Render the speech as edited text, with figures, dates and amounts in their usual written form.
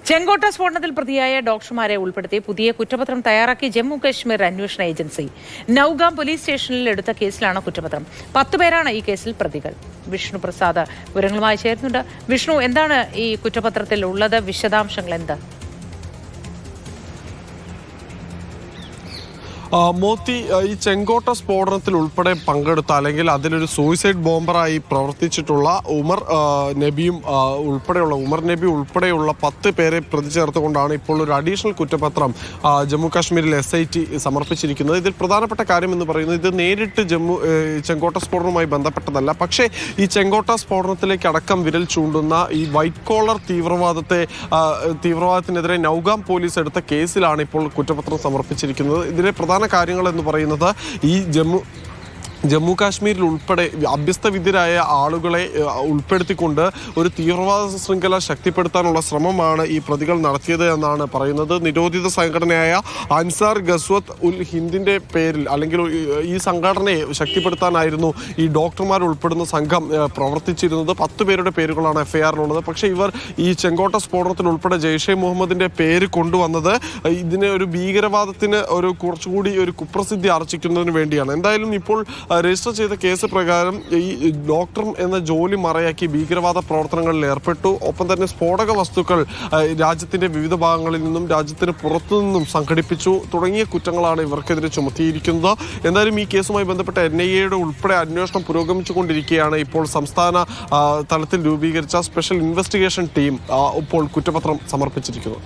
ചെങ്കോട്ട സ്ഫോടനത്തിൽ പ്രതിയായ ഡോക്ടർമാരെ ഉൾപ്പെടുത്തി പുതിയ കുറ്റപത്രം തയ്യാറാക്കി ജമ്മു കശ്മീർ അന്വേഷണ ഏജൻസി. നൌഗാം പോലീസ് സ്റ്റേഷനിൽ എടുത്ത കേസിലാണ് കുറ്റപത്രം. 10 പേരാണ് ഈ കേസിൽ പ്രതികൾ. വിഷ്ണു പ്രസാദ് വിവരങ്ങളുമായി ചേരുന്നുണ്ട്. വിഷ്ണു, എന്താണ് ഈ കുറ്റപത്രത്തിൽ ഉള്ളത്? വിശദാംശങ്ങൾ എന്ത്? മോത്തി, ഈ ചെങ്കോട്ട സ്ഫോടനത്തിൽ ഉൾപ്പെടെ പങ്കെടുത്ത അല്ലെങ്കിൽ അതിലൊരു സൂയിസൈഡ് ബോംബറായി പ്രവർത്തിച്ചിട്ടുള്ള ഉമർ നബി ഉൾപ്പെടെയുള്ള 10 പേരെ പ്രതി ചേർത്തുകൊണ്ടാണ് ഇപ്പോൾ ഒരു അഡീഷണൽ കുറ്റപത്രം ജമ്മു കാശ്മീരിൽ SIT സമർപ്പിച്ചിരിക്കുന്നത്. ഇതിൽ പ്രധാനപ്പെട്ട കാര്യം എന്ന് പറയുന്നത് ഇത് നേരിട്ട് ചെങ്കോട്ട സ്ഫോടനവുമായി ബന്ധപ്പെട്ടതല്ല. പക്ഷേ ഈ ചെങ്കോട്ട സ്ഫോടനത്തിലേക്ക് അടക്കം വിരൽ ചൂണ്ടുന്ന ഈ വൈറ്റ് കോളർ തീവ്രവാദത്തിനെതിരെ നൌഗാം പോലീസ് എടുത്ത കേസിലാണ് ഇപ്പോൾ കുറ്റപത്രം സമർപ്പിച്ചിരിക്കുന്നത്. ഇതിലെ പ്രധാന കാര്യങ്ങൾ എന്ന് പറയുന്നത് ഈ ജമ്മു കാശ്മീരിൽ ഉൾപ്പെടെ അഭ്യസ്തവിദ്യരായ ആളുകളെ ഉൾപ്പെടുത്തിക്കൊണ്ട് ഒരു തീവ്രവാദ ശൃംഖല ശക്തിപ്പെടുത്താനുള്ള ശ്രമമാണ് ഈ പ്രതികൾ നടത്തിയത് എന്നാണ് പറയുന്നത്. നിരോധിത സംഘടനയായ അൻസാർ ഗസ്വത്ത് ഉൽ ഹിന്ദിൻ്റെ പേരിൽ അല്ലെങ്കിൽ ഈ സംഘടനയെ ശക്തിപ്പെടുത്താനായിരുന്നു ഈ ഡോക്ടർമാർ ഉൾപ്പെടുന്ന സംഘം പ്രവർത്തിച്ചിരുന്നത്. 10 പേരുടെ പേരുകളാണ് FIRലുള്ളത്. പക്ഷേ ഇവർ ഈ ചെങ്കോട്ട സ്ഫോടനത്തിൽ ഉൾപ്പെടെ ജെയ്ഷെ മുഹമ്മദിൻ്റെ പേര് കൊണ്ടുവന്നത് ഇതിനെ ഒരു ഭീകരവാദത്തിന് കുറച്ചുകൂടി ഒരു കുപ്രസിദ്ധി ആർജിക്കുന്നതിന് വേണ്ടിയാണ്. എന്തായാലും ഇപ്പോൾ രജിസ്റ്റർ ചെയ്ത കേസ് പ്രകാരം ഈ ഡോക്ടർ എന്ന ജോലി മറയാക്കി ഭീകരവാദ പ്രവർത്തനങ്ങളിൽ ഏർപ്പെട്ടു. ഒപ്പം തന്നെ സ്ഫോടക വസ്തുക്കൾ രാജ്യത്തിന്റെ വിവിധ ഭാഗങ്ങളിൽ നിന്നും രാജ്യത്തിന് പുറത്തുനിന്നും സംഘടിപ്പിച്ചു തുടങ്ങിയ കുറ്റങ്ങളാണ് ഇവർക്കെതിരെ ചുമത്തിയിരിക്കുന്നത്. എന്തായാലും ഈ കേസുമായി ബന്ധപ്പെട്ട NIAയുടെ ഉൾപ്പെടെ അന്വേഷണം പുരോഗമിച്ചുകൊണ്ടിരിക്കുകയാണ്. ഇപ്പോൾ സംസ്ഥാന തലത്തിൽ രൂപീകരിച്ച സ്പെഷ്യൽ ഇൻവെസ്റ്റിഗേഷൻ ടീം ഇപ്പോൾ കുറ്റപത്രം സമർപ്പിച്ചിരിക്കുന്നത്.